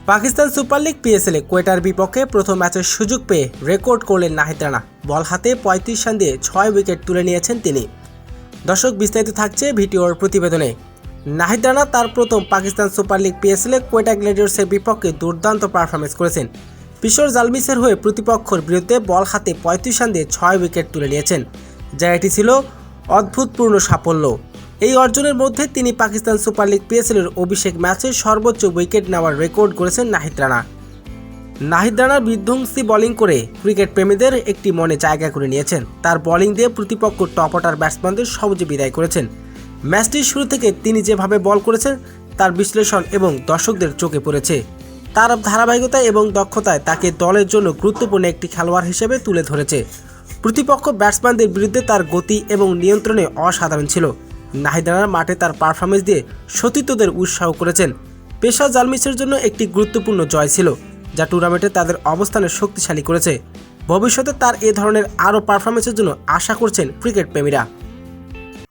Pakistan super league পিএসএলে কোয়েটার বিপক্ষে প্রথম ম্যাচের সুযোগ পেয়ে রেকর্ড করলেন নাহিদ রানা। বল হাতে ৩৫ রান দিয়ে ৬ উইকেট তুলে নিয়েছেন তিনি। দর্শক, বিস্তারিত থাকছে ভিডিওর প্রতিবেদনে। নাহিদ রানা তার প্রথম পাকিস্তান সুপার লিগ পিএসএলে কোয়েটা গ্ল্যাডিয়েটর্সের বিপক্ষে দুর্দান্ত পারফরমেন্স করেছেন। পিশোর জালমিসের হয়ে প্রতিপক্ষের বিরুদ্ধে বল হাতে ৩৫ রান দিয়ে ৬ উইকেট তুলে নিয়েছেন, যা এটি ছিল অদ্ভুতপূর্ণ সাফল্য। এই অর্জনের মধ্যে তিনি পাকিস্তান সুপার লিগ পিএসএলের অভিষেক ম্যাচে সর্বোচ্চ উইকেট নেওয়ার রেকর্ড করেছেন নাহিদ রানা। নাহিদ রানা বিধ্বংসী বোলিং করে ক্রিকেট প্রেমীদের একটি মনে জায়গা করে নিয়েছেন। তার বোলিং দিয়ে প্রতিপক্ষ টপ অর্ডার ব্যাটসম্যানদের সহজে বিদায় করেছেন। ম্যাচটির শুরু থেকে তিনি যেভাবে বল করেছেন তার বিশ্লেষণ এবং দর্শকদের চোখে পড়েছে। তার ধারাবাহিকতা এবং দক্ষতায় তাকে দলের জন্য গুরুত্বপূর্ণ একটি খেলোয়াড় হিসেবে তুলে ধরেছে। প্রতিপক্ষ ব্যাটসম্যানদের বিরুদ্ধে তার গতি এবং নিয়ন্ত্রণে অসাধারণ ছিল। নাহিদ রানা মাঠে তার পারফরমেন্স দিয়ে সতীর্থদের উৎসাহ করেছেন। পেশা জালমিসের জন্য একটি গুরুত্বপূর্ণ জয় ছিল, যা টুর্নামেন্টে তাদের অবস্থানে শক্তিশালী করেছে। ভবিষ্যতে তার এ ধরনের আরও পারফরমেন্সের জন্য আশা করছেন ক্রিকেট প্রেমীরা।